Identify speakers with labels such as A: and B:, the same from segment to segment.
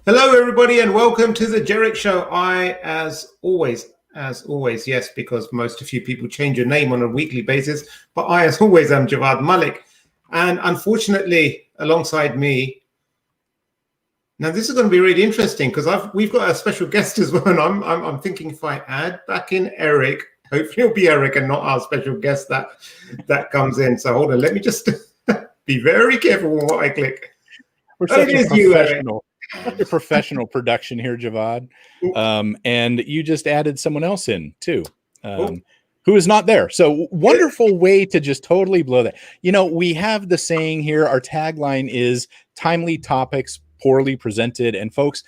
A: Hello, everybody, and welcome to the Jerich Show. As always, yes, because most of you people change your name on a weekly basis, but as always, am Javvad Malik. And unfortunately, alongside me, now this is going to be really interesting because we've got a special guest as well, and I'm thinking if I add back in Erich, hopefully it'll be Erich and not our special guest that comes in. So hold on, let me just be very careful with what I click.
B: We're such a professional production here, Javvad. And you just added someone else in too, who is not there. So wonderful way to just totally blow that. You know, we have the saying here, our tagline is timely topics, poorly presented. And folks,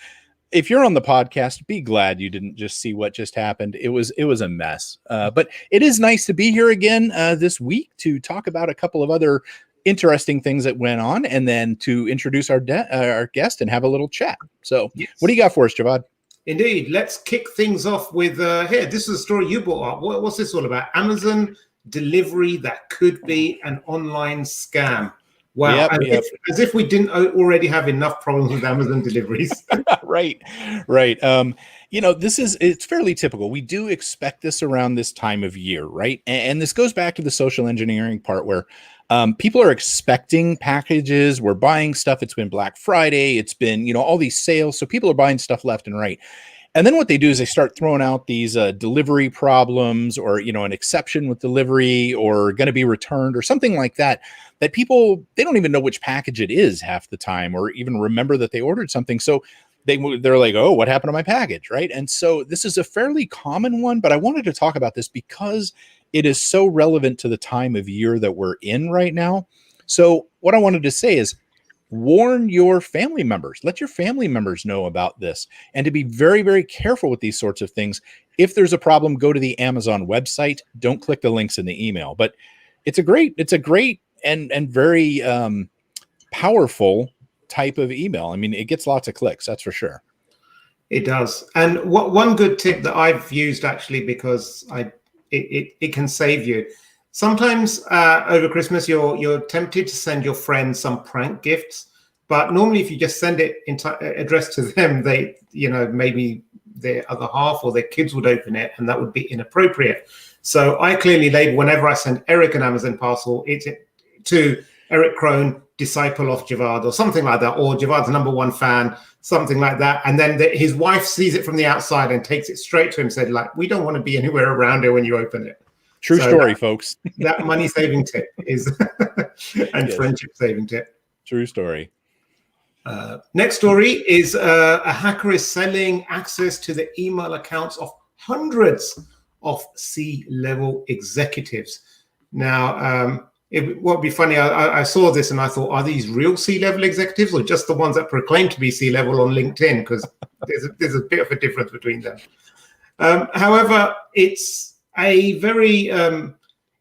B: if you're on the podcast, be glad you didn't just see what just happened. It was a mess. But it is nice to be here again this week to talk about a couple of other interesting things that went on, and then to introduce our guest and have a little chat. So yes. What do you got for us, Javvad?
A: Indeed. Let's kick things off with here. This is a story you brought up. What's this all about? Amazon delivery that could be an online scam. Wow. Yep. As if we didn't already have enough problems with Amazon deliveries.
B: Right. You know, it's fairly typical. We do expect this around this time of year, right? And this goes back to the social engineering part where people are expecting packages. We're buying stuff. It's been Black Friday. It's been, you know, all these sales. So people are buying stuff left and right. And then what they do is they start throwing out these delivery problems, or, you know, an exception with delivery, or going to be returned, or something like that, that people, they don't even know which package it is half the time, or even remember that they ordered something. So they're like, oh, what happened to my package, right? And so this is a fairly common one, but I wanted to talk about this because it is so relevant to the time of year that we're in right now. So what I wanted to say is, warn your family members. Let your family members know about this, and to be very, very careful with these sorts of things. If there's a problem, go to the Amazon website. Don't click the links in the email. But it's a great and very powerful type of email. I mean, it gets lots of clicks, that's for sure.
A: It does. And one good tip that I've used, actually, because it can save you. Sometimes over Christmas, you're tempted to send your friends some prank gifts, but normally if you just send it addressed to them, they, you know, maybe their other half or their kids would open it, and that would be inappropriate. So I clearly label whenever I send Erich an Amazon parcel, it's to Erich Krohn, disciple of Javvad, or something like that, or Javad's #1 fan, something like that. And then his wife sees it from the outside and takes it straight to him, said, like, we don't want to be anywhere around here when you open it.
B: True story, folks.
A: That money saving tip is, and yes, friendship saving tip.
B: True story.
A: Next story is a hacker is selling access to the email accounts of hundreds of C-level executives. Now, it would be funny. I saw this and I thought, are these real C-level executives or just the ones that proclaim to be C-level on LinkedIn? Because there's a bit of a difference between them. However, it's a very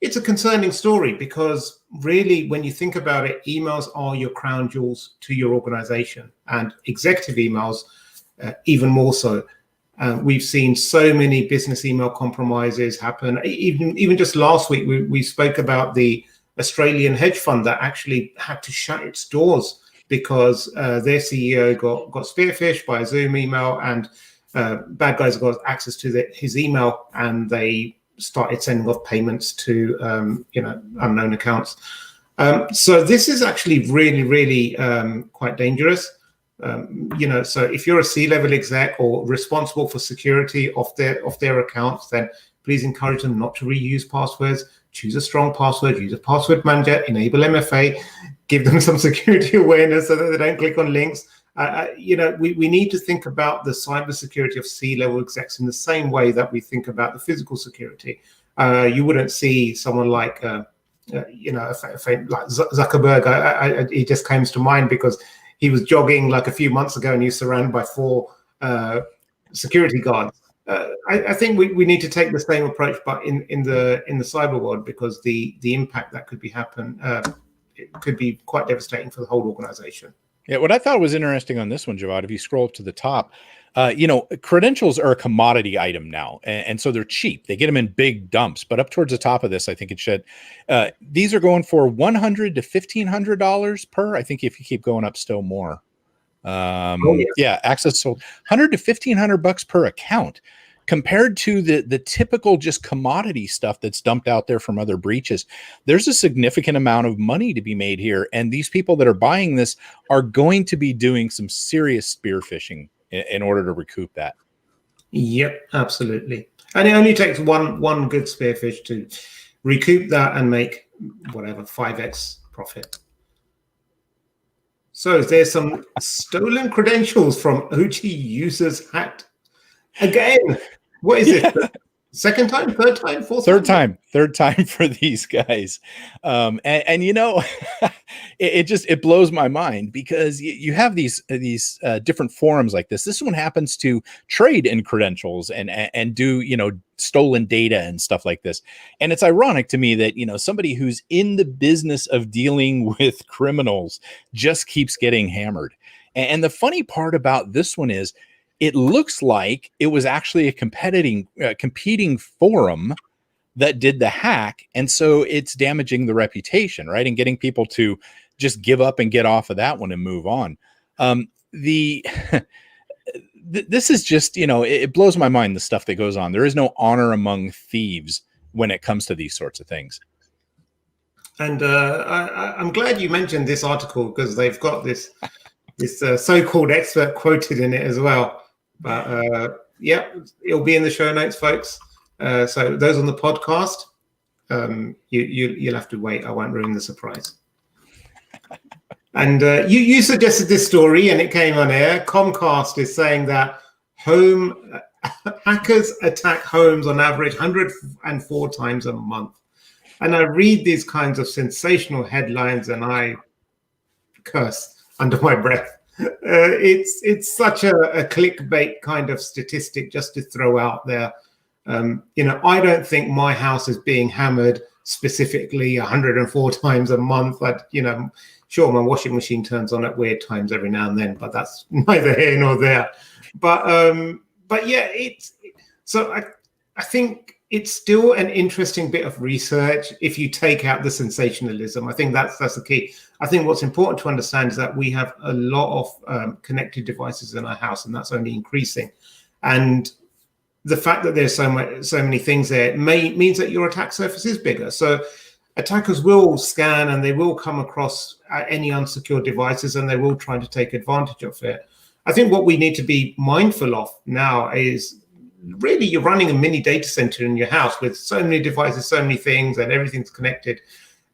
A: it's a concerning story, because really, when you think about it, emails are your crown jewels to your organization, and executive emails even more so. We've seen so many business email compromises happen. Even just last week, we spoke about the Australian hedge fund that actually had to shut its doors because their CEO got spearphished by a Zoom email, and bad guys got access to his email, and they started sending off payments to unknown accounts. So this is actually really quite dangerous. So if you're a C-level exec or responsible for security of their accounts, then please encourage them not to reuse passwords. Choose a strong password, use a password manager, enable MFA, give them some security awareness so that they don't click on links. We need to think about the cybersecurity of C-level execs in the same way that we think about the physical security. You wouldn't see someone like, like Zuckerberg. He just comes to mind because he was jogging like a few months ago and he was surrounded by 4 security guards. I think we need to take the same approach, but in the cyber world, because the impact that could it could be quite devastating for the whole organization.
B: Yeah, what I thought was interesting on this one, Javvad, if you scroll up to the top, credentials are a commodity item now, and so they're cheap. They get them in big dumps, but up towards the top of this, I think it should. These are going for $100 to $1,500 per. I think if you keep going up, still more. Yeah, access sold 100 to 1,500 bucks per account, compared to the typical just commodity stuff that's dumped out there from other breaches. There's a significant amount of money to be made here, and these people that are buying this are going to be doing some serious spear phishing in order to recoup that.
A: Yep, absolutely. And it only takes one good spearfish to recoup that and make whatever 5x profit. So there's some stolen credentials from OGUsers hacked again. What is it? Second time, third time, fourth time?
B: Third time for these guys. And you know, it blows my mind, because you have these different forums like this. This one happens to trade in credentials and do, you know, stolen data and stuff like this. And it's ironic to me that, you know, somebody who's in the business of dealing with criminals just keeps getting hammered. And the funny part about this one is, it looks like it was actually a competing forum that did the hack. And so it's damaging the reputation, right? And getting people to just give up and get off of that one and move on. This is just, you know, it blows my mind, the stuff that goes on. There is no honor among thieves when it comes to these sorts of things.
A: And I'm glad you mentioned this article, because they've got this so-called expert quoted in it as well. But yeah, it'll be in the show notes, folks. So those on the podcast, you'll have to wait. I won't ruin the surprise. And you suggested this story, and it came on air. Comcast is saying that hackers attack homes on average 104 times a month. And I read these kinds of sensational headlines, and I curse under my breath. It's such a clickbait kind of statistic just to throw out there. You know, I don't think my house is being hammered specifically 104 times a month. But, you know, sure, my washing machine turns on at weird times every now and then, but that's neither here nor there. But yeah, so I think it's still an interesting bit of research if you take out the sensationalism. I think that's the key. I think what's important to understand is that we have a lot of connected devices in our house, and that's only increasing. And the fact that there's so many things there means that your attack surface is bigger. So attackers will scan, and they will come across any unsecured devices, and they will try to take advantage of it. I think what we need to be mindful of now is, really, you're running a mini data center in your house with so many devices, so many things, and everything's connected.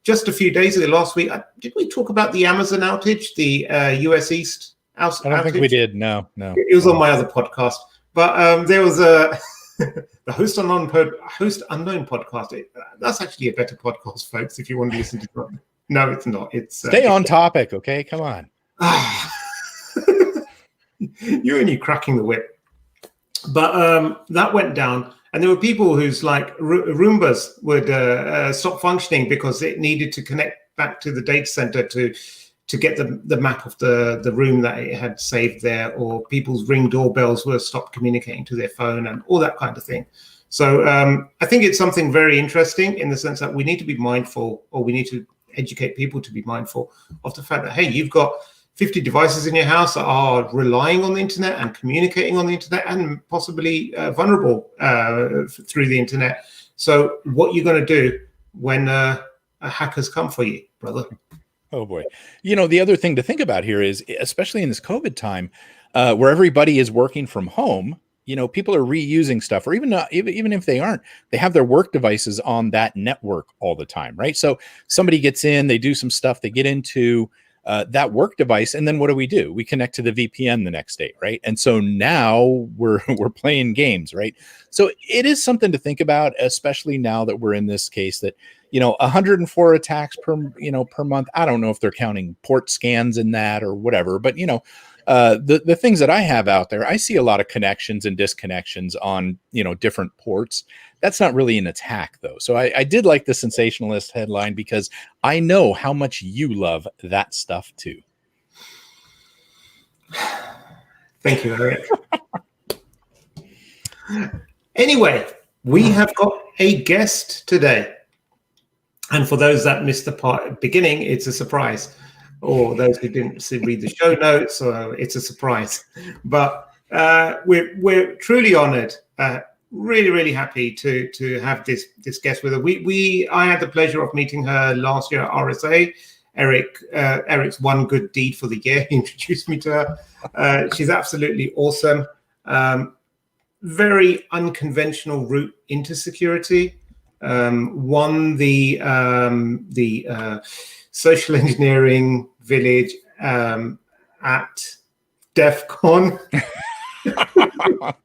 A: Just a few days ago, last week, did we talk about the Amazon outage, the US East outage?
B: I don't think we did. No.
A: It was on my other podcast. But there was the Host Unknown podcast. That's actually a better podcast, folks, if you want to listen to it. No, it's not. It's
B: Stay on topic, okay? Come on.
A: You and you cracking the whip. But that went down, and there were people whose Roombas would stop functioning because it needed to connect back to the data center to get the map of the room that it had saved there, or people's Ring doorbells were stopped communicating to their phone and all that kind of thing. So I think it's something very interesting in the sense that we need to be mindful, or we need to educate people to be mindful of the fact that, hey, you've got 50 devices in your house that are relying on the internet and communicating on the internet and possibly vulnerable through the internet. So what you're going to do when hackers come for you, brother?
B: Oh boy. You know, the other thing to think about here is, especially in this COVID time, where everybody is working from home, you know, people are reusing stuff, or even if they aren't, they have their work devices on that network all the time, right? So somebody gets in, they do some stuff, they get into that work device, and then what do? We connect to the VPN the next day, right? And so now we're playing games, right? So it is something to think about, especially now that we're in this case that, you know, 104 attacks per month. I don't know if they're counting port scans in that or whatever, but, you know, the things that I have out there, I see a lot of connections and disconnections on, you know, different ports. That's not really an attack, though. So I did like the sensationalist headline, because I know how much you love that stuff too.
A: Thank you, Eric. Anyway, we have got a guest today. And for those that missed the beginning, it's a surprise. or those who didn't read the show notes, it's a surprise. But we're truly honored, really, really happy to have this guest with her. I had the pleasure of meeting her last year at RSA. Eric's one good deed for the year. He introduced me to her. She's absolutely awesome. Very unconventional route into security. Won the social engineering village at DEFCON.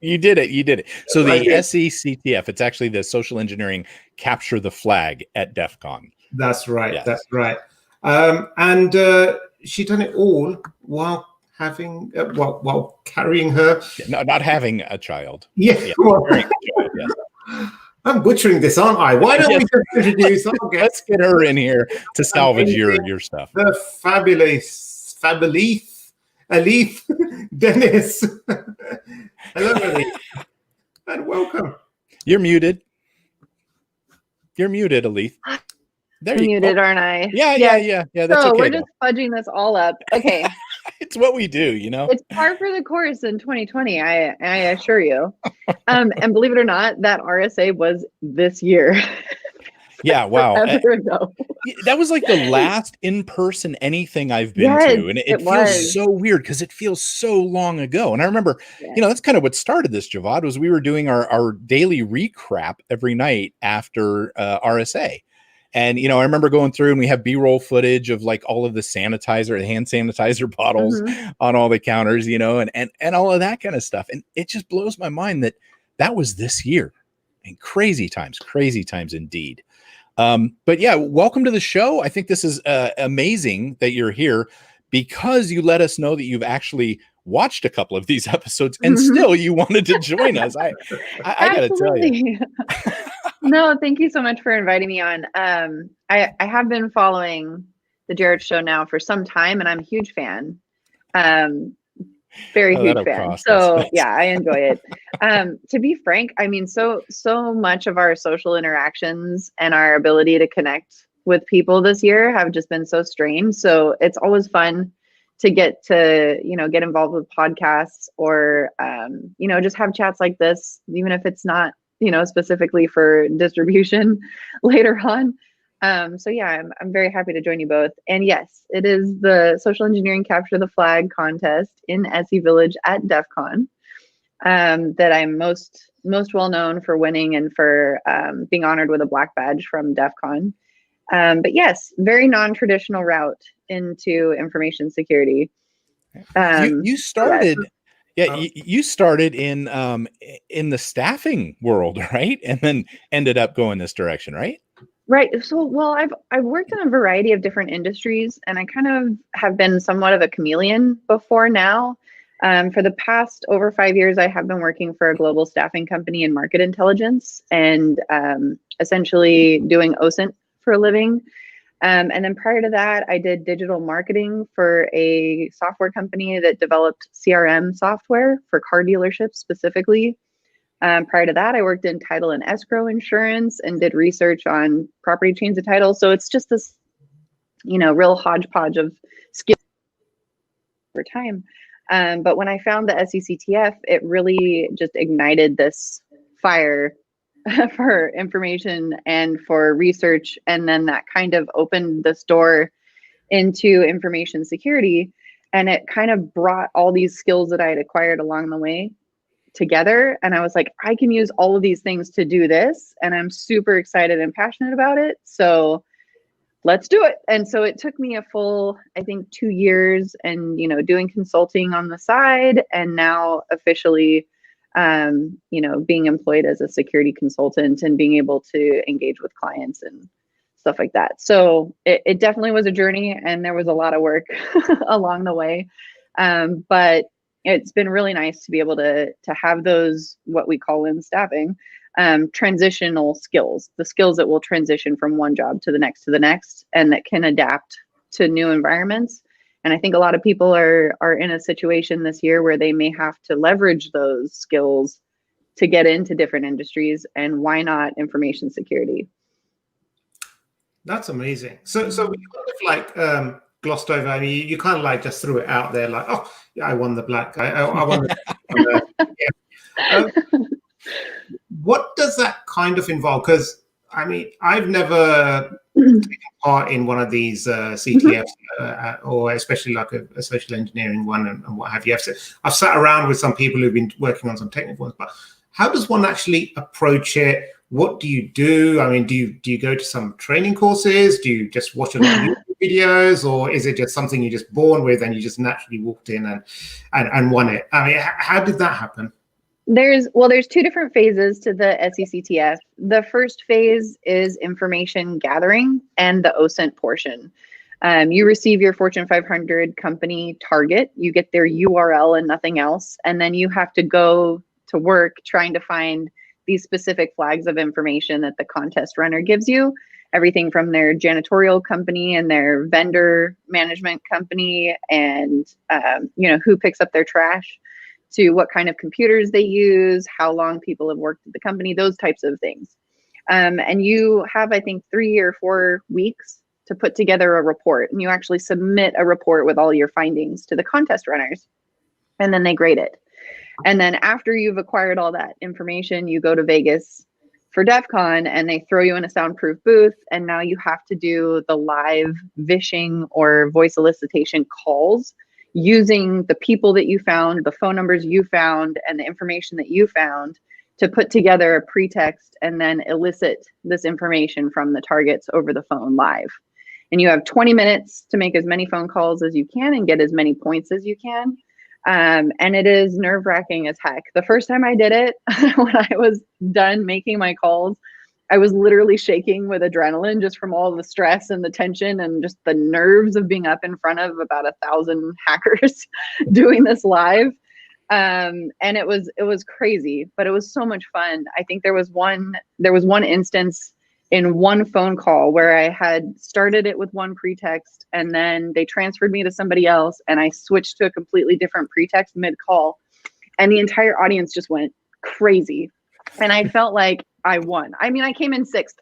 B: You did it. So the SECTF, it's actually the social engineering capture the flag at DEFCON.
A: That's right.
B: Yes.
A: That's right. And she done it all while having while carrying her.
B: No, not having a child.
A: Yeah.
B: Well, yes.
A: I'm butchering this, aren't I? Why don't we just introduce our guest?
B: Let's get her in here to salvage your stuff.
A: The fabulous Alethe Denis. Hello, Alethe, and welcome.
B: You're muted. Alethe.
C: There you muted, aren't I?
B: Yeah. That's
C: so
B: okay.
C: We're just fudging this all up. Okay.
B: It's what we do,
C: It's par for the course in 2020, I assure you. And believe it or not, that RSA was this year.
B: Yeah, wow.
C: Forever ago.
B: That was like the last in-person anything I've been to. And it feels so weird because it feels so long ago. And I remember, that's kind of what started this, Javvad, was we were doing our daily recap every night after RSA. And, I remember going through and we have B-roll footage of like all of the hand sanitizer bottles on all the counters, and all of that kind of stuff. And it just blows my mind that was this year. And crazy times indeed. But yeah, welcome to the show. I think this is amazing that you're here because you let us know that you've actually watched a couple of these episodes and still you wanted to join us. I gotta tell you.
C: No, thank you so much for inviting me on. I have been following the Jerich show now for some time, and I'm a huge fan. Very huge fan. So yeah, I enjoy it. To be frank, I mean, so much of our social interactions and our ability to connect with people this year have just been so strained. So it's always fun to get involved with podcasts or, just have chats like this, even if it's not, specifically for distribution later on. So yeah, I'm very happy to join you both. And yes, it is the Social Engineering Capture the Flag contest in SE Village at DEFCON that I'm most well known for winning and for being honored with a black badge from DEFCON. But yes, very non-traditional route into information security.
B: You started. Yeah, you started in the staffing world, right? And then ended up going this direction, right?
C: Right. So, well, I've worked in a variety of different industries, and I kind of have been somewhat of a chameleon before now. For the past over 5 years, I have been working for a global staffing company in market intelligence and essentially doing OSINT for a living. And then prior to that, I did digital marketing for a software company that developed CRM software for car dealerships specifically. Prior to that, I worked in title and escrow insurance and did research on property chains of title. So it's just this, real hodgepodge of skills over time. But when I found the SECTF, it really just ignited this fire for information and for research. And then that kind of opened this door into information security. And it kind of brought all these skills that I had acquired along the way together. And I was like, I can use all of these things to do this. And I'm super excited and passionate about it. So let's do it. And so it took me a full, I think, 2 years and, doing consulting on the side and now officially being employed as a security consultant and being able to engage with clients and stuff like that. So it definitely was a journey and there was a lot of work along the way. But it's been really nice to be able to have those, what we call in staffing, transitional skills, the skills that will transition from one job to the next, and that can adapt to new environments. And I think a lot of people are in a situation this year where they may have to leverage those skills to get into different industries. And why not information security?
A: That's amazing. So we kind of like glossed over. I mean, you kind of like just threw it out there, like, oh, yeah, I won the black. I won the. Yeah. What does that kind of involve? Because I mean, I've never taken part in one of these CTFs, or especially like a social engineering one and what have you. I've sat around with some people who've been working on some technical ones, but how does one actually approach it? What do you do? I mean, do you go to some training courses? Do you just watch a lot of YouTube videos, or is it just something you're just born with and you just naturally walked in and won it? I mean, how did that happen?
C: There's two different phases to the SECTF. The first phase is information gathering and the OSINT portion. You receive your Fortune 500 company target, you get their URL and nothing else, and then you have to go to work trying to find these specific flags of information that the contest runner gives you. Everything from their janitorial company and their vendor management company, and who picks up their trash, to what kind of computers they use, how long people have worked at the company, those types of things. And you have, I think, 3 or 4 weeks to put together a report, and you actually submit a report with all your findings to the contest runners, and then they grade it. And then after you've acquired all that information, you go to Vegas for DEFCON, and they throw you in a soundproof booth, and now you have to do the live vishing or voice elicitation calls using the people that you found, the phone numbers you found, and the information that you found to put together a pretext and then elicit this information from the targets over the phone live. And you have 20 minutes to make as many phone calls as you can and get as many points as you can. And it is nerve-wracking as heck. The first time I did it, when I was done making my calls, I was literally shaking with adrenaline just from all the stress and the tension and just the nerves of being up in front of about 1,000 hackers doing this live. And it was crazy, but it was so much fun. I think there was one instance in one phone call where I had started it with one pretext, and then they transferred me to somebody else, and I switched to a completely different pretext mid-call, and the entire audience just went crazy. And I felt like I won. I mean, I came in 6th,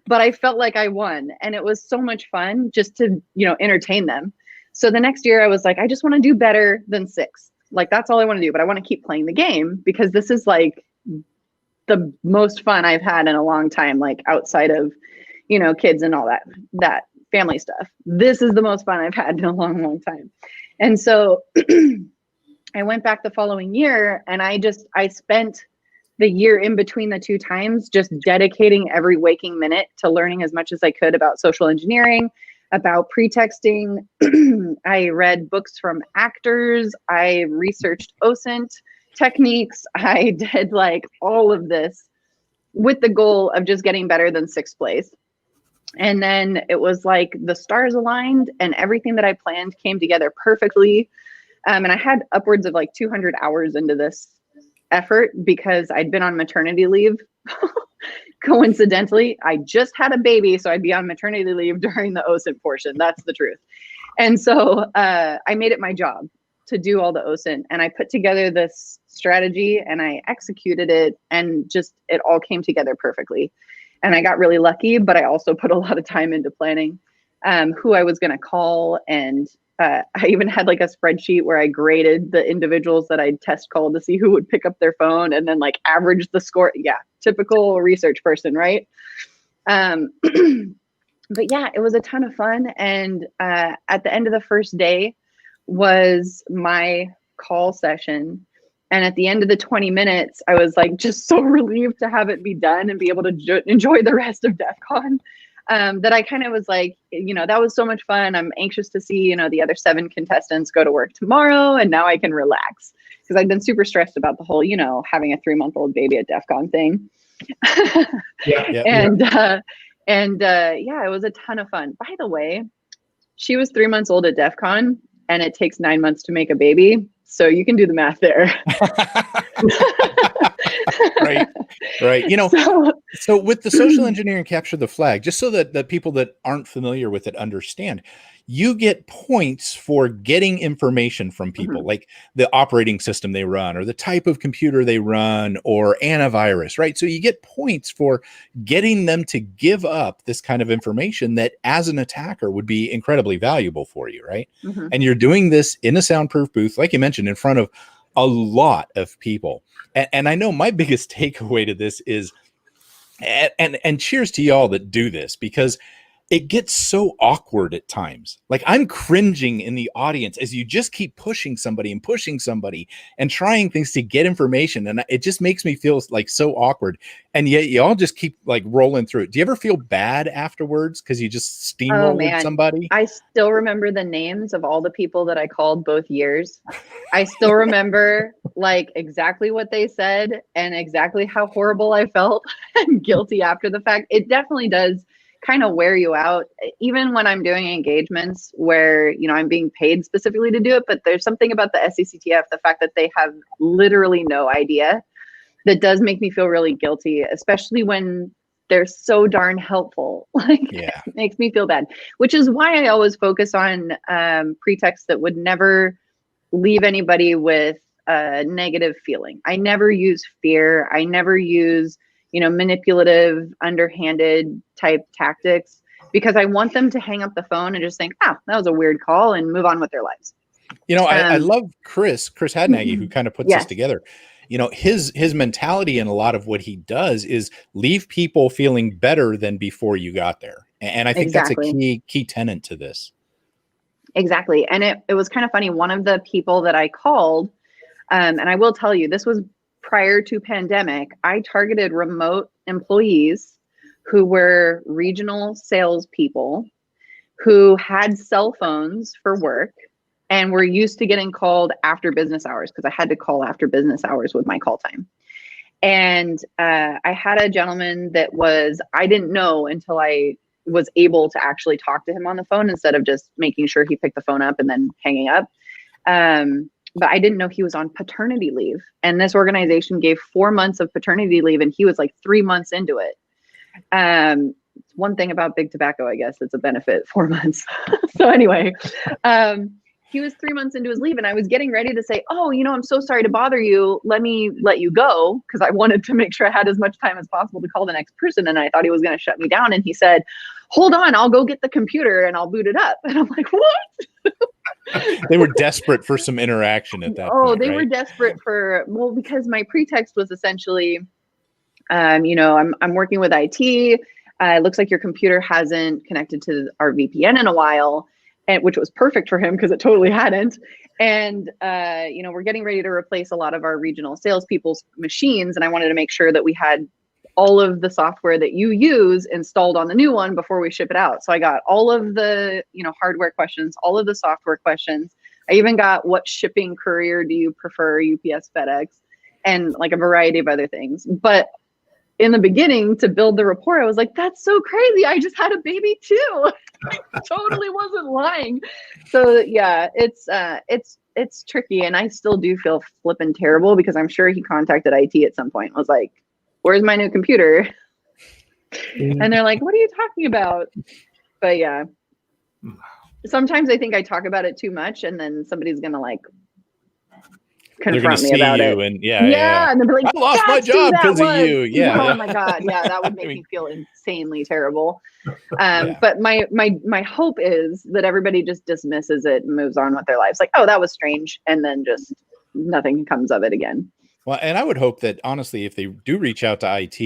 C: but I felt like I won. And it was so much fun just to, entertain them. So the next year I was like, I just want to do better than 6th. Like, that's all I want to do, but I want to keep playing the game, because this is like the most fun I've had in a long time, like outside of, kids and all that family stuff. This is the most fun I've had in a long, long time. And so I went back the following year, and I spent the year in between the 2 times just dedicating every waking minute to learning as much as I could about social engineering, about pretexting. I read books from actors. I researched OSINT techniques. I did like all of this with the goal of just getting better than 6th place. And then it was like the stars aligned and everything that I planned came together perfectly. And I had upwards of like 200 hours into this effort because I'd been on maternity leave. Coincidentally, I just had a baby, so I'd be on maternity leave during the OSINT portion. That's the truth. And so I made it my job to do all the OSINT, and I put together this strategy and I executed it, and just it all came together perfectly. And I got really lucky, but I also put a lot of time into planning who I was going to call, and I even had like a spreadsheet where I graded the individuals that I'd test called to see who would pick up their phone, and then like average the score. Yeah, typical research person, right? But yeah, it was a ton of fun. And at the end of the first day was my call session. And at the end of the 20 minutes, I was like just so relieved to have it be done and be able to enjoy the rest of DEFCON. That I kind of was like, that was so much fun. I'm anxious to see, the other 7 contestants go to work tomorrow, and now I can relax, because I've been super stressed about the whole, having a 3-month-old baby at DEFCON thing. Yeah, it was a ton of fun. By the way, she was 3 months old at DEFCON, and it takes 9 months to make a baby. So you can do the math there.
B: Right. So with the social engineering capture the flag, just so that the people that aren't familiar with it understand, you get points for getting information from people, like the operating system they run or the type of computer they run or antivirus, right? So you get points for getting them to give up this kind of information that as an attacker would be incredibly valuable for you, right? And you're doing this in a soundproof booth, like you mentioned, in front of a lot of people. And I know my biggest takeaway to this is, and cheers to y'all that do this, because it gets so awkward at times. Like I'm cringing in the audience as you just keep pushing somebody and trying things to get information. And it just makes me feel like so awkward. And yet you all just keep like rolling through it. Do you ever feel bad afterwards because you just steamrolled somebody?
C: I still remember the names of all the people that I called both years. I still remember like exactly what they said and exactly how horrible I felt and guilty after the fact. It definitely does kind of wear you out, even when I'm doing engagements where, you know, I'm being paid specifically to do it. But there's something about the SECTF, the fact that they have literally no idea, that does make me feel really guilty, especially when they're so darn helpful. Like, it makes me feel bad, which is why I always focus on pretexts that would never leave anybody with a negative feeling. I never use fear. I never use, you know, manipulative, underhanded type tactics, because I want them to hang up the phone and just think, that was a weird call, and move on with their lives.
B: You know, I love Chris Hadnaghi, who kind of puts this together. You know, his mentality and a lot of what he does is leave people feeling better than before you got there. And I think that's a key tenet to this.
C: Exactly. And it was kind of funny. One of the people that I called, and I will tell you, this was prior to pandemic, I targeted remote employees who were regional salespeople who had cell phones for work and were used to getting called after business hours, because I had to call after business hours with my call time. And I had a gentleman that I didn't know until I was able to actually talk to him on the phone instead of just making sure he picked the phone up and then hanging up. But I didn't know he was on paternity leave. And this organization gave 4 months of paternity leave, and he was like 3 months into it. One thing about big tobacco, I guess, it's a benefit, 4 months. So anyway, he was 3 months into his leave, and I was getting ready to say, oh, you know, I'm so sorry to bother you. Let me let you go, because I wanted to make sure I had as much time as possible to call the next person. And I thought he was going to shut me down. And he said, hold on, I'll go get the computer and I'll boot it up. And I'm like, what?
B: They were desperate for some interaction at that point.
C: They were desperate because my pretext was essentially, you know, I'm working with IT. It looks like your computer hasn't connected to our VPN in a while, and which was perfect for him because it totally hadn't. And, you know, we're getting ready to replace a lot of our regional salespeople's machines. And I wanted to make sure that we had all of the software that you use installed on the new one before we ship it out. So I got all of the, you know, hardware questions, all of the software questions. I even got, what shipping courier do you prefer, UPS, FedEx, and like a variety of other things. But in the beginning, to build the rapport, I was like, that's so crazy. I just had a baby too. I totally wasn't lying. So yeah, it's tricky. And I still do feel flipping terrible, because I'm sure he contacted IT at some point and was like, where's my new computer? And they're like, what are you talking about? But yeah, sometimes I think I talk about it too much, and then somebody's going to like confront me about it.
B: And
C: and they'll be like,
B: I lost my job because of you. Yeah.
C: Oh my God. Yeah. That would make me feel insanely terrible. But my hope is that everybody just dismisses it and moves on with their lives. Like, oh, that was strange. And then just nothing comes of it again.
B: Well, and I would hope that, honestly, if they do reach out to IT,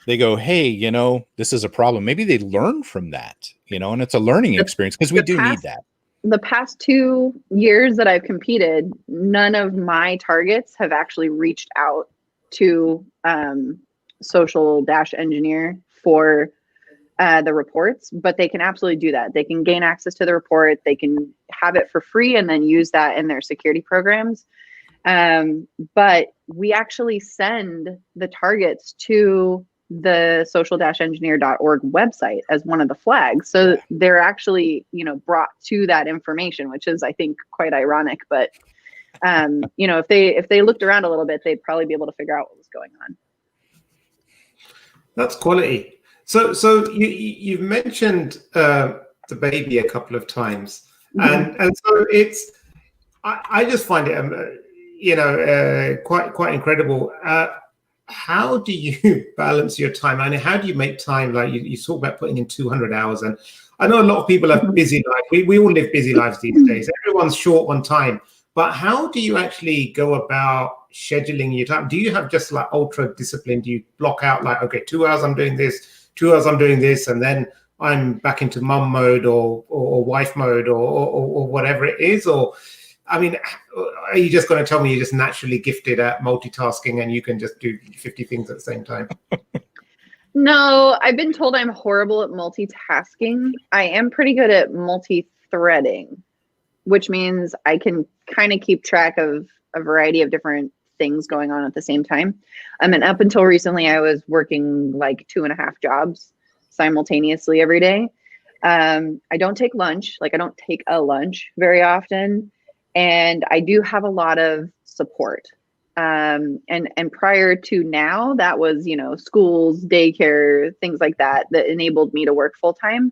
B: they go, hey, you know, this is a problem. Maybe they learn from that, you know, and it's a learning experience, because we do need that.
C: The past 2 years that I've competed, none of my targets have actually reached out to social-engineer for the reports, but they can absolutely do that. They can gain access to the report. They can have it for free and then use that in their security programs. But we actually send the targets to the social-engineer.org website as one of the flags. So they're actually, you know, brought to that information, which is, I think, quite ironic. But, you know, if they looked around a little bit, they'd probably be able to figure out what was going on.
A: That's quality. So you've mentioned the baby a couple of times, and so it's I just find it quite incredible. How do you balance your time? I mean, how do you make time? Like you talk about putting in 200 hours, and I know a lot of people have busy lives. We all live busy lives these days. Everyone's short on time. But how do you actually go about scheduling your time? Do you have just like ultra discipline? Do you block out like, okay, 2 hours I'm doing this, 2 hours I'm doing this, and then I'm back into mum mode or wife mode or whatever it is? Or, I mean, are you just going to tell me you're just naturally gifted at multitasking and you can just do 50 things at the same time?
C: No, I've been told I'm horrible at multitasking. I am pretty good at multi-threading, which means I can kind of keep track of a variety of different things going on at the same time. And up until recently, I was working like 2.5 jobs simultaneously every day. I don't take lunch. Like I don't take a lunch very often. And I do have a lot of support. And prior to now, that was, schools, daycare, things like that enabled me to work full time.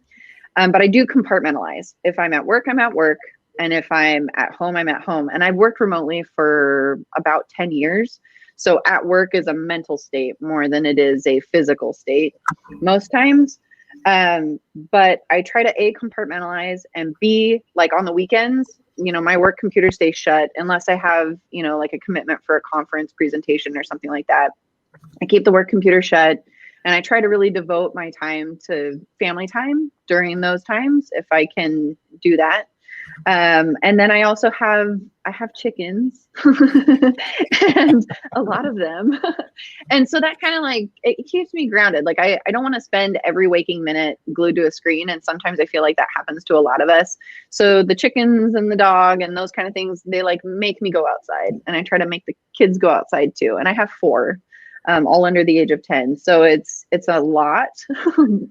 C: But I do compartmentalize. If I'm at work, I'm at work. And if I'm at home, I'm at home. And I've worked remotely for about 10 years. So at work is a mental state more than it is a physical state most times. But I try to A, compartmentalize, and B, like on the weekends, my work computer stays shut unless I have, like a commitment for a conference presentation or something like that. I keep the work computer shut, and I try to really devote my time to family time during those times if I can do that. And then I also have chickens and a lot of them. And so that kind of like, it keeps me grounded. Like I don't want to spend every waking minute glued to a screen. And sometimes I feel like that happens to a lot of us. So the chickens and the dog and those kind of things, they like make me go outside, and I try to make the kids go outside too. And I have 4. All under the age of 10. So it's a lot.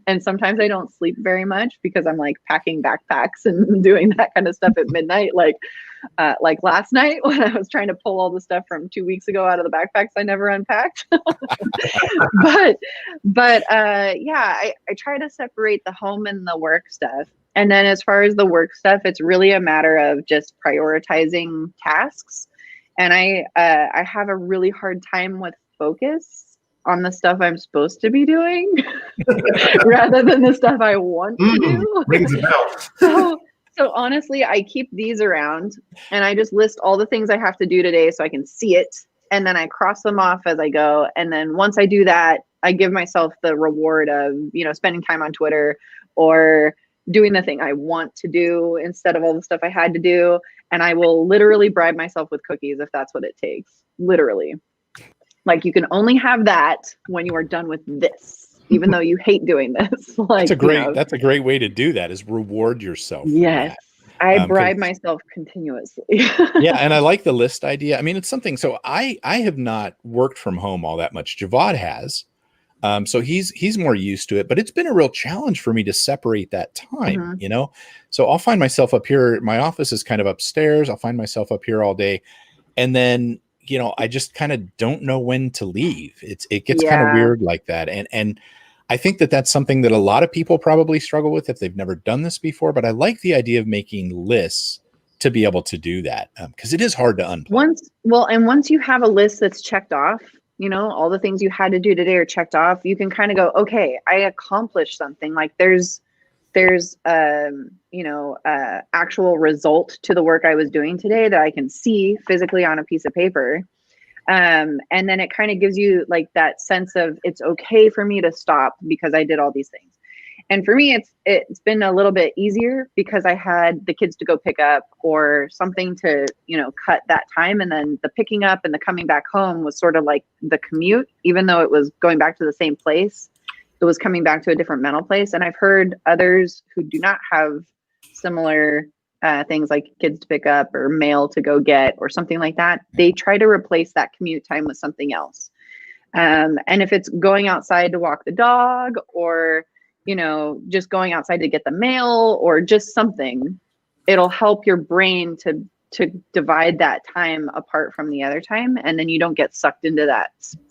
C: And sometimes I don't sleep very much because I'm like packing backpacks and doing that kind of stuff at midnight. Like last night when I was trying to pull all the stuff from 2 weeks ago out of the backpacks I never unpacked. but I try to separate the home and the work stuff. And then as far as the work stuff, it's really a matter of just prioritizing tasks. And I have a really hard time with focus on the stuff I'm supposed to be doing rather than the stuff I want to do.
A: Rings a bell.
C: So honestly, I keep these around and I just list all the things I have to do today so I can see it. And then I cross them off as I go. And then once I do that, I give myself the reward of, spending time on Twitter or doing the thing I want to do instead of all the stuff I had to do. And I will literally bribe myself with cookies if that's what it takes. Literally. Like you can only have that when you are done with this, even though you hate doing this. Like
B: that's a great way to do that, is reward yourself.
C: Yes. I bribe myself continuously.
B: Yeah, and I like the list idea. I mean, it's something. So I have not worked from home all that much. Javvad has. So he's more used to it, but it's been a real challenge for me to separate that time, So I'll find myself up here. My office is kind of upstairs. I'll find myself up here all day. And then I just kind of don't know when to leave. It gets kind of weird like that. And I think that that's something that a lot of people probably struggle with if they've never done this before, but I like the idea of making lists to be able to do that. Cause it is hard to unplug.
C: Once you have a list that's checked off, all the things you had to do today are checked off, you can kind of go, okay, I accomplished something. Like there's actual result to the work I was doing today that I can see physically on a piece of paper. And then it kind of gives you like that sense of it's okay for me to stop because I did all these things. And for me, it's been a little bit easier because I had the kids to go pick up or something to, cut that time. And then the picking up and the coming back home was sort of like the commute, even though it was going back to the same place. It was coming back to a different mental place. And I've heard others who do not have similar things like kids to pick up or mail to go get or something like that. They try to replace that commute time with something else. And if it's going outside to walk the dog or, just going outside to get the mail or just something, it'll help your brain to divide that time apart from the other time. And then you don't get sucked into that,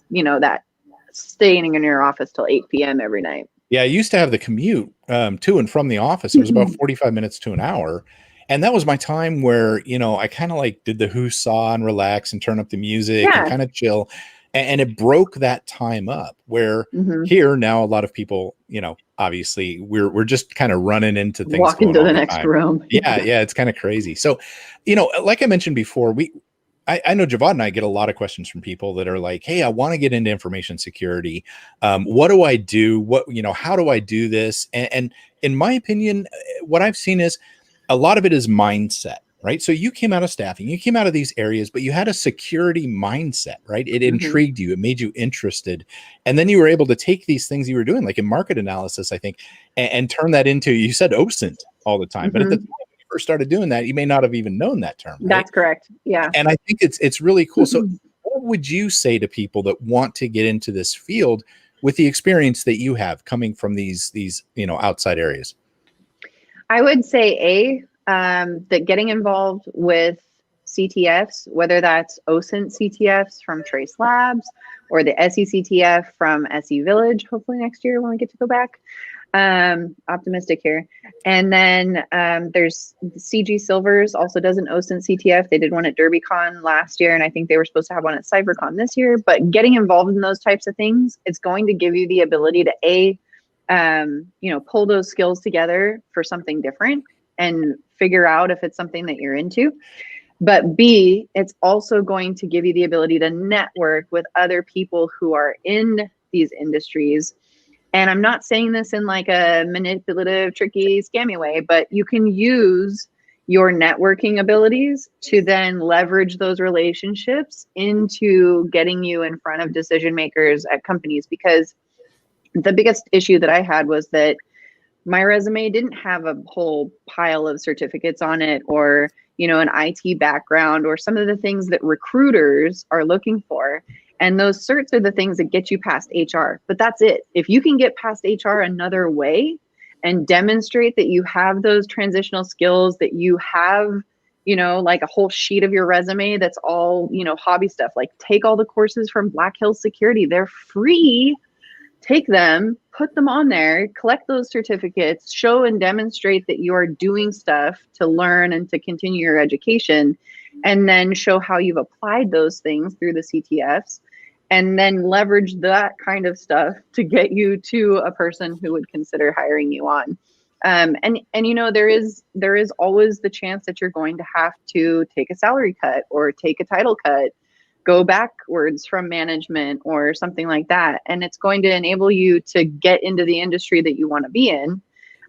C: that staying in your office till 8 p.m. every night.
B: Yeah, I used to have the commute to and from the office. It was about 45 minutes to an hour. And that was my time where, you know, I kind of like did the who saw and relax and turn up the music and
C: Yeah.
B: kind of chill. And it broke that time up where
C: Mhm.
B: here now a lot of people, you know, obviously we're just kind of running into things.
C: Walk
B: going
C: into
B: all
C: the
B: the
C: next
B: time.
C: room.
B: Yeah, it's kind of crazy. So, you know, like I mentioned before, I know Javvad and I get a lot of questions from people that are like, hey, I want to get into information security. What do I do? How do I do this? And in my opinion, what I've seen is a lot of it is mindset, right? So you came out of staffing, you came out of these areas, but you had a security mindset, right? It intrigued you, it made you interested. And then you were able to take these things you were doing, like in market analysis, I think, and turn that into, you said OSINT all the time, but at the time when you first started doing that, you may not have even known that term, right?
C: That's correct. Yeah.
B: And I think it's really cool. So what would you say to people that want to get into this field with the experience that you have coming from these outside areas?
C: I would say that getting involved with CTFs, whether that's OSINT CTFs from Trace Labs or the SECTF from SE Village, hopefully next year when we get to go back. Optimistic here. And then there's CG Silvers also does an OSINT CTF. They did one at DerbyCon last year, and I think they were supposed to have one at CyberCon this year. But getting involved in those types of things, it's going to give you the ability to pull those skills together for something different and figure out if it's something that you're into. But B, it's also going to give you the ability to network with other people who are in these industries. And I'm not saying this in like a manipulative, tricky, scammy way, but you can use your networking abilities to then leverage those relationships into getting you in front of decision makers at companies. Because the biggest issue that I had was that my resume didn't have a whole pile of certificates on it, or, an IT background, or some of the things that recruiters are looking for. And those certs are the things that get you past HR, but that's it. If you can get past HR another way and demonstrate that you have those transitional skills, that you have, like a whole sheet of your resume that's all, hobby stuff, like take all the courses from Black Hills Security. They're free. Take them, put them on there, collect those certificates, show and demonstrate that you are doing stuff to learn and to continue your education, and then show how you've applied those things through the CTFs, and then leverage that kind of stuff to get you to a person who would consider hiring you on. And there is always the chance that you're going to have to take a salary cut or take a title cut, go backwards from management or something like that. And it's going to enable you to get into the industry that you want to be in.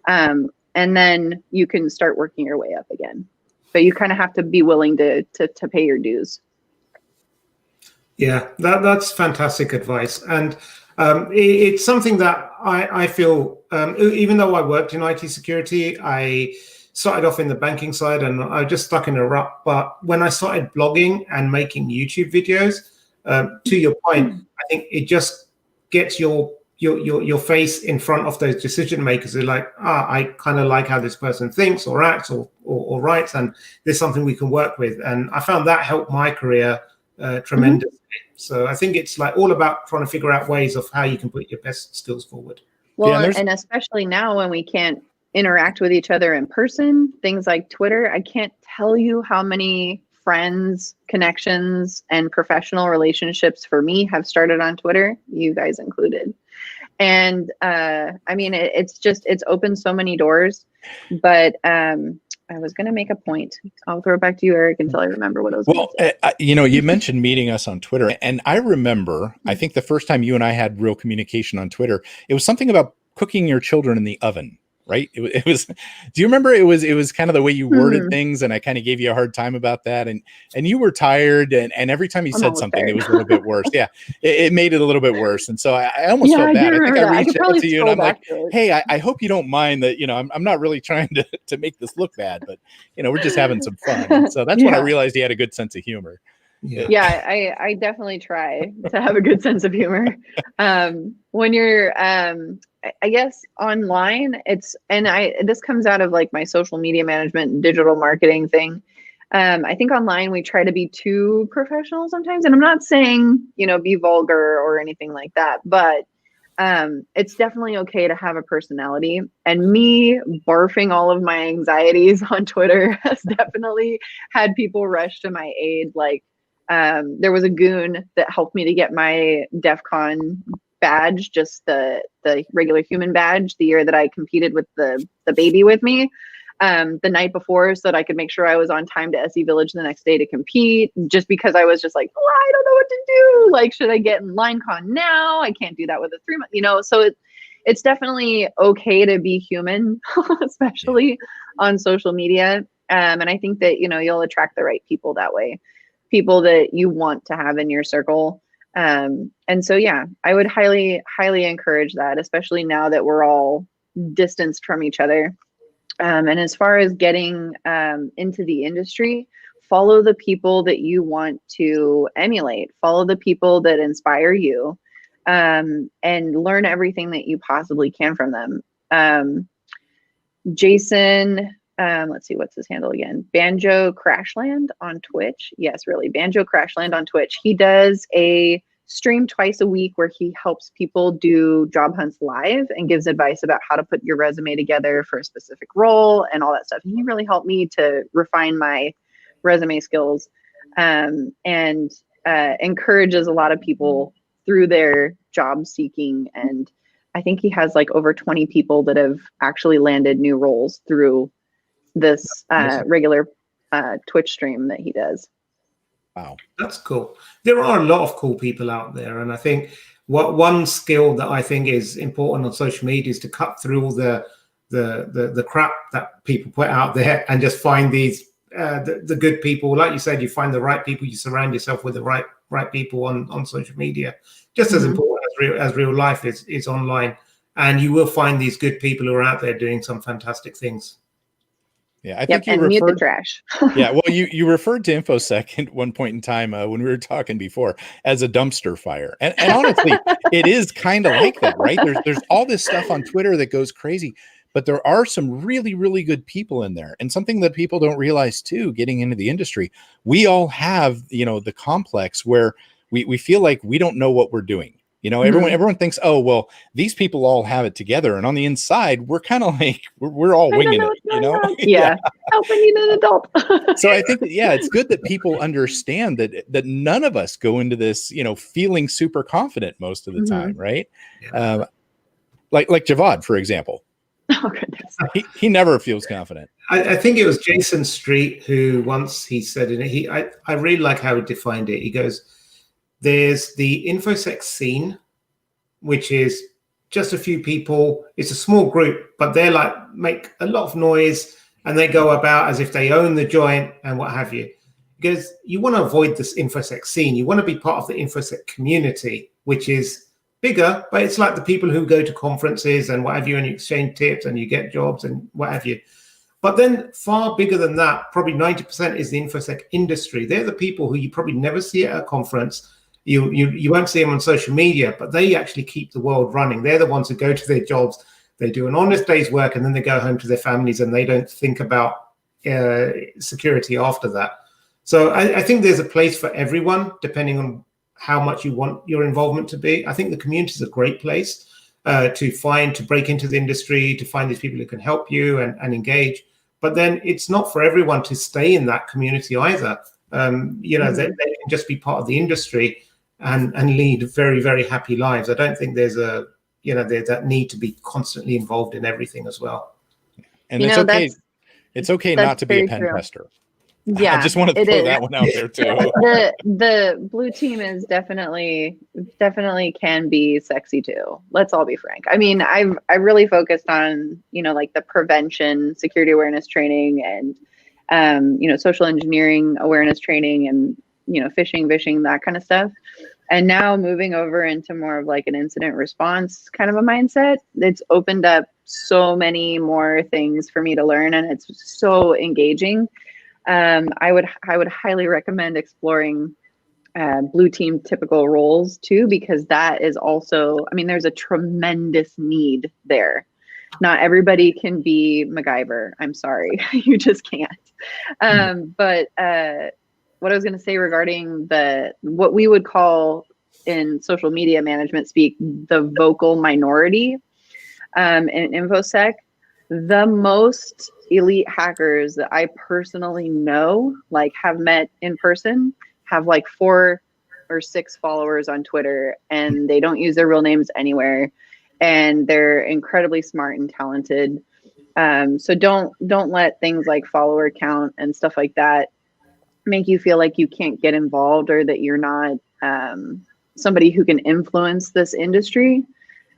C: And then you can start working your way up again. But you kind of have to be willing to pay your dues.
A: Yeah, that's fantastic advice. And it's something that I feel, even though I worked in IT security, I started off in the banking side and I just stuck in a rut. But when I started blogging and making YouTube videos, to your point, I think it just gets your face in front of those decision makers. They're like, I kind of like how this person thinks or acts or writes, and there's something we can work with. And I found that helped my career tremendously. So I think it's like all about trying to figure out ways of how you can put your best skills forward.
C: Well, and especially now when we can't interact with each other in person, things like Twitter, I can't tell you how many friends, connections, and professional relationships for me have started on Twitter, you guys included. And it's opened so many doors. But I was going to make a point. I'll throw it back to you, Eric, until I remember what I was going to say.
B: You mentioned meeting us on Twitter, and I remember, I think the first time you and I had real communication on Twitter, it was something about cooking your children in the oven, right? It was. Do you remember? It was kind of the way you worded things, and I kind of gave you a hard time about that, and you were tired, and every time you said something, it was a little bit worse. Yeah, it made it a little bit worse, and so I almost felt bad. I think I reached out to you, and I'm like, hey, I hope you don't mind that. I'm not really trying to make this look bad, but we're just having some fun. And so that's when I realized he had a good sense of humor.
C: Yeah, I definitely try to have a good sense of humor. When you're, I guess online, this comes out of like my social media management and digital marketing thing. I think online we try to be too professional sometimes, and I'm not saying, be vulgar or anything like that, but it's definitely okay to have a personality, and me barfing all of my anxieties on Twitter has definitely had people rush to my aid. Like, there was a goon that helped me to get my DEFCON badge, just the regular human badge, the year that I competed with the baby with me, the night before, so that I could make sure I was on time to SE Village the next day to compete, just because I was just like, oh, I don't know what to do. Like, should I get in LineCon now? I can't do that with a 3 month, so it's definitely okay to be human, especially on social media. And I think that, you'll attract the right people that way, people that you want to have in your circle. And so, yeah, I would highly, highly encourage that, especially now that we're all distanced from each other. And as far as getting into the industry, follow the people that you want to emulate, follow the people that inspire you, and learn everything that you possibly can from them. Jason, let's see, what's his handle again? Banjo Crashland on Twitch. Yes, really, Banjo Crashland on Twitch. He does a stream twice a week where he helps people do job hunts live and gives advice about how to put your resume together for a specific role and all that stuff. And he really helped me to refine my resume skills, and encourages a lot of people through their job seeking. And I think he has like over 20 people that have actually landed new roles through this regular Twitch stream that he does.
B: Wow,
A: that's cool. There are a lot of cool people out there, and I think one skill that I think is important on social media is to cut through all the crap that people put out there and just find these the good people. Like you said, you find the right people, you surround yourself with the right people on social media. Just as important as real life is online, and you will find these good people who are out there doing some fantastic things.
B: Yeah, I think you
C: and
B: referred
C: mute the trash.
B: Yeah, well, you referred to infosec at one point in time when we were talking before as a dumpster fire, and honestly, it is kind of like that, right? There's all this stuff on Twitter that goes crazy, but there are some really, really good people in there, and something that people don't realize too, getting into the industry, we all have the complex where we feel like we don't know what we're doing. Everyone thinks, oh, well, these people all have it together. And on the inside, we're kind of like, we're all winging it,
C: Yeah. Help, I need an adult.
B: So I think it's good that people understand that none of us go into this, feeling super confident most of the time. Right.
A: Yeah.
B: Like Javvad, for example.
C: Oh, goodness.
B: He never feels confident.
A: I think it was Jason Street who once he said I really like how he defined it. He goes, there's the infosec scene, which is just a few people. It's a small group, but they're like make a lot of noise and they go about as if they own the joint and what have you. Because you want to avoid this infosec scene. You want to be part of the infosec community, which is bigger, but it's like the people who go to conferences and what have you, and you exchange tips and you get jobs and what have you. But then far bigger than that, probably 90% is the infosec industry. They're the people who you probably never see at a conference. You won't see them on social media, but they actually keep the world running. They're the ones who go to their jobs, they do an honest day's work, and then they go home to their families and they don't think about security after that. So I think there's a place for everyone, depending on how much you want your involvement to be. I think the community is a great place to break into the industry, to find these people who can help you and engage. But then it's not for everyone to stay in that community either. They can just be part of the industry and lead very, very happy lives. I don't think there's there's that need to be constantly involved in everything as well.
B: And it's okay. It's okay not to be a pen tester.
C: Yeah,
B: I just want to throw that one out there too.
C: The blue team is definitely can be sexy too. Let's all be frank. I mean, I really focused on like the prevention, security awareness training, and social engineering awareness training, and phishing, vishing, that kind of stuff. And now moving over into more of like an incident response kind of a mindset, it's opened up so many more things for me to learn, and it's so engaging. I would highly recommend exploring blue team typical roles too, because that is also, there's a tremendous need there. Not everybody can be MacGyver. I'm sorry, you just can't. But what I was going to say regarding what we would call in social media management speak, the vocal minority in infosec. The most elite hackers that I personally know, like have met in person, have like 4 or 6 followers on Twitter, and they don't use their real names anywhere, and they're incredibly smart and talented. So don't let things like follower count and stuff like that make you feel like you can't get involved, or that you're not somebody who can influence this industry,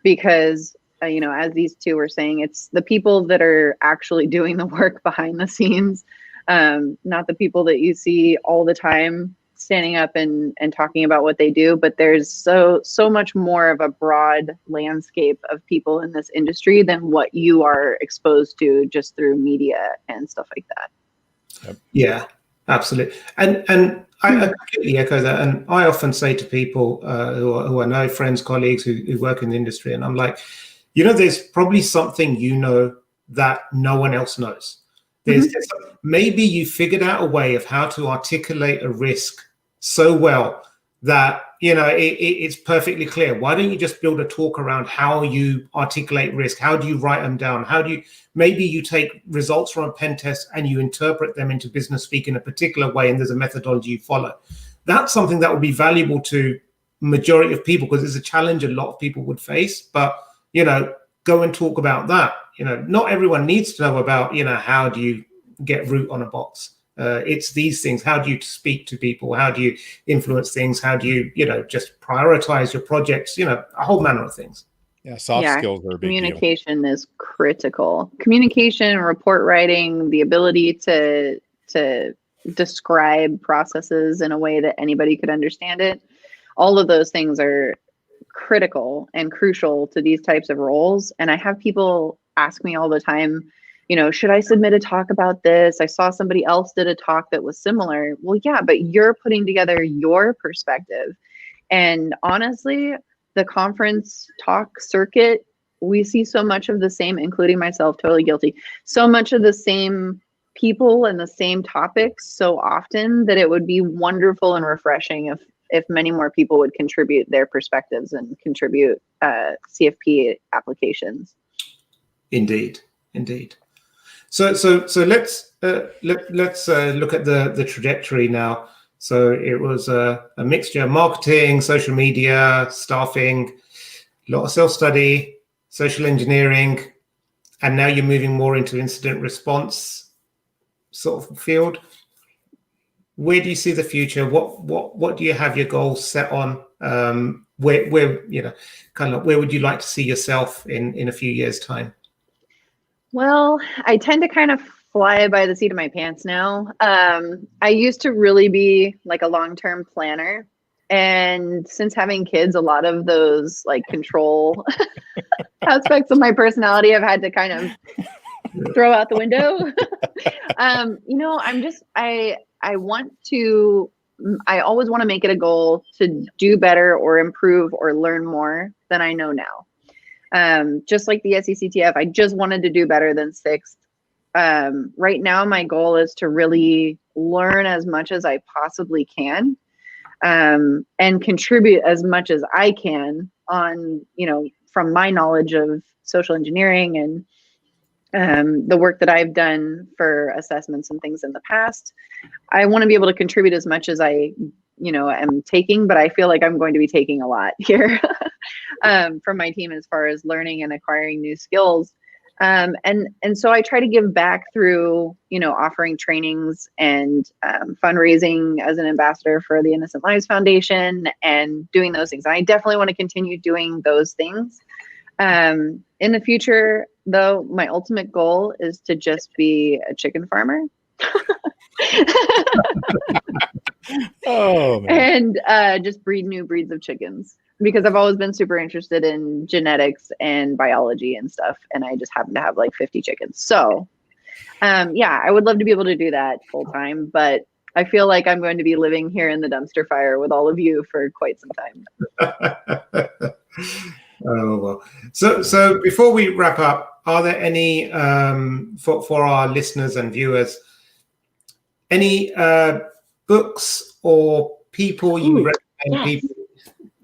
C: because you know, as these two were saying, it's the people that are actually doing the work behind the scenes, not the people that you see all the time standing up and talking about what they do. But there's so much more of a broad landscape of people in this industry than what you are exposed to just through media and stuff like that.
B: Yep.
A: Yeah, absolutely. And I completely echo that. And I often say to people who I know, friends, colleagues who work in the industry, and I'm like, you know, there's probably something you know that no one else knows. There's maybe you figured out a way of how to articulate a risk so well that, you know, it's perfectly clear. Why don't you just build a talk around how you articulate risk? How do you write them down? How do you, maybe you take results from a pen test and you interpret them into business speak in a particular way, and there's a methodology you follow. That's something that would be valuable to majority of people, because it's a challenge a lot of people would face. But, you know, go and talk about that. You know, not everyone needs to know about, you know, how do you get root on a box? It's these things. How do you speak to people? How do you influence things? How do you, you know, just prioritize your projects? You know, a whole manner of things.
B: Yeah, soft skills are a big deal.
C: Communication is critical. Communication, report writing, the ability to describe processes in a way that anybody could understand it. All of those things are critical and crucial to these types of roles. And I have people ask me all the time, you know, should I submit a talk about this? I saw somebody else did a talk that was similar. Well, yeah, but you're putting together your perspective. And honestly, the conference talk circuit, we see so much of the same, including myself, totally guilty, so much of the same people and the same topics so often that it would be wonderful and refreshing if many more people would contribute their perspectives and contribute CFP applications.
A: Indeed. So let's look at the trajectory now. So it was a mixture of marketing, social media, staffing, a lot of self-study, social engineering, and now you're moving more into incident response sort of field. Where do you see the future? What do you have your goals set on? Where you know, kind of where would you like to see yourself in a few years' time?
C: Well, I tend to kind of fly by the seat of my pants now. I used to really be like a long-term planner. And since having kids, a lot of those like control aspects of my personality I've had to kind of throw out the window. You know, I always want to make it a goal to do better or improve or learn more than I know now. Just like the SECTF, I just wanted to do better than 6th. Right now, my goal is to really learn as much as I possibly can, and contribute as much as I can on, you know, from my knowledge of social engineering and the work that I've done for assessments and things in the past. I want to be able to contribute as much as I, you know, am taking, but I feel like I'm going to be taking a lot here from my team as far as learning and acquiring new skills. And so I try to give back through, you know, offering trainings and fundraising as an ambassador for the Innocent Lives Foundation and doing those things. And I definitely want to continue doing those things. In the future, though, my ultimate goal is to just be a chicken farmer.
B: Oh, man.
C: And just breed new breeds of chickens, because I've always been super interested in genetics and biology and stuff. And I just happen to have like 50 chickens. So yeah, I would love to be able to do that full time, but I feel like I'm going to be living here in the dumpster fire with all of you for quite some time.
A: Oh, well. So before we wrap up, are there any, for our listeners and viewers, any books or people you recommend?
C: Yes.
A: People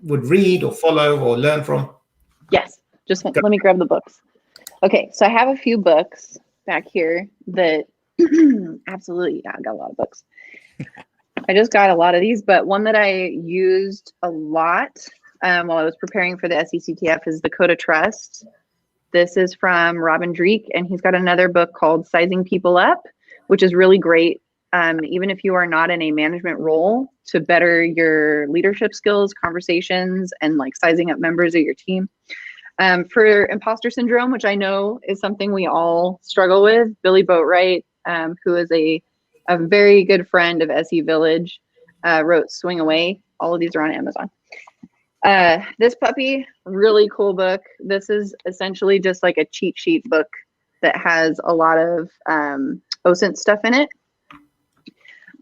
A: would read or follow or learn from?
C: Yes, just let me grab the books. Okay, so I have a few books back here that absolutely, yeah, I got a lot of books. I just got a lot of these, but one that I used a lot while I was preparing for the SECTF is the Code of Trust. This is from Robin Jerich, and he's got another book called Sizing People Up, which is really great, even if you are not in a management role, to better your leadership skills, conversations, and like sizing up members of your team. For imposter syndrome, which I know is something we all struggle with, Billy Boatwright, who is a very good friend of SE Village, wrote Swing Away. All of these are on Amazon. This puppy, really cool book. This is essentially just like a cheat sheet book that has a lot of OSINT stuff in it.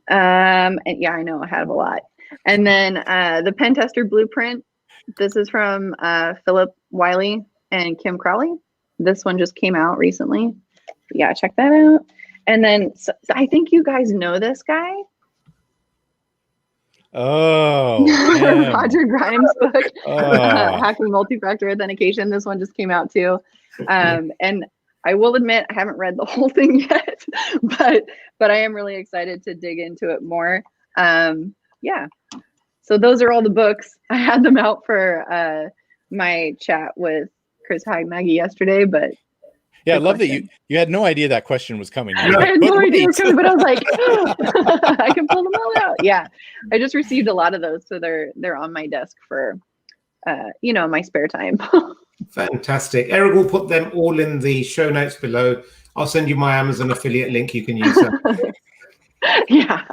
C: And yeah, I know I have a lot. And then the Pentester Blueprint. This is from Philip Wiley and Kim Crowley. This one just came out recently. Yeah, check that out. And then so I think you guys know this guy.
B: Oh,
C: Roger Grimes' book, Hacking Multifactor Authentication. This one just came out too. And I will admit I haven't read the whole thing yet, but I am really excited to dig into it more. Yeah. So those are all the books. I had them out for my chat with Chris Hagnaghi yesterday, but
B: yeah, I love that you had no idea that question was coming.
C: I had no idea it was coming, but I was like, I can pull them all out. Yeah, I just received a lot of those, so they're on my desk for, my spare time.
A: Fantastic. Eric will put them all in the show notes below. I'll send you my Amazon affiliate link. You can use that.
C: Yeah.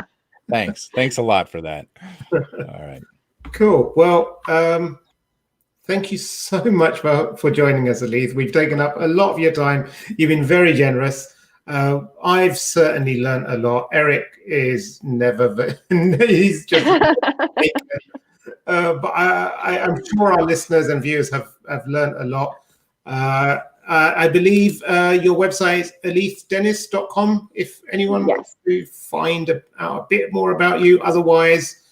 B: Thanks a lot for that. All right.
A: Cool. Well, thank you so much for joining us, Alethe. We've taken up a lot of your time. You've been very generous. I've certainly learned a lot. Eric is he's just but I'm sure our listeners and viewers have learned a lot. I believe your website is alethedenis.com if anyone wants to find out a bit more about you. Otherwise,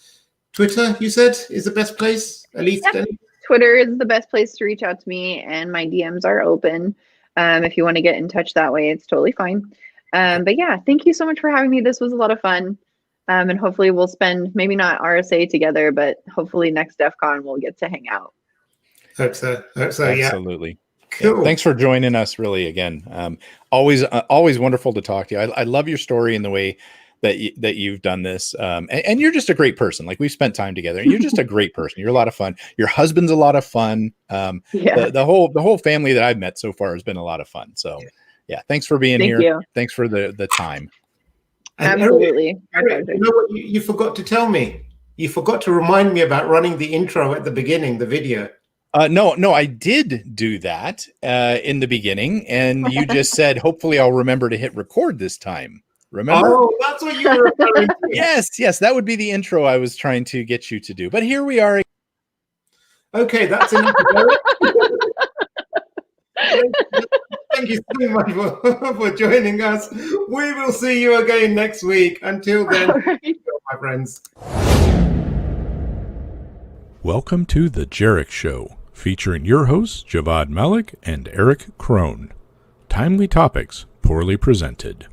A: Twitter, you said, is the best place? Alethe Denis?
C: Twitter is the best place to reach out to me, and my DMs are open. If you want to get in touch that way, it's totally fine. But yeah, thank you so much for having me. This was a lot of fun. And hopefully we'll spend, maybe not RSA together, but hopefully next DEFCON we'll get to hang out.
A: Hope so.
B: Absolutely.
A: Yeah. Cool.
B: Yeah, thanks for joining us, really, again. Always wonderful to talk to you. I love your story and the way that you've done this. And you're just a great person. Like, we've spent time together, and you're just a great person. You're a lot of fun. Your husband's a lot of fun. The whole family that I've met so far has been a lot of fun. So yeah, thanks for being here.
C: You.
B: Thanks for the time.
A: And
C: absolutely.
A: Eric, you know what you forgot to tell me? You forgot to remind me about running the intro at the beginning, the video.
B: No, I did do that in the beginning, and you just said, hopefully I'll remember to hit record this time. Remember?
A: Oh, that's what you were referring to.
B: Yes, that would be the intro I was trying to get you to do. But here we are.
A: Okay, that's enough. Thank you so much for joining us. We will see you again next week. Until then, my friends.
D: Welcome to The Jerich Show, featuring your hosts, Javvad Malik and Eric Krohn. Timely topics, poorly presented.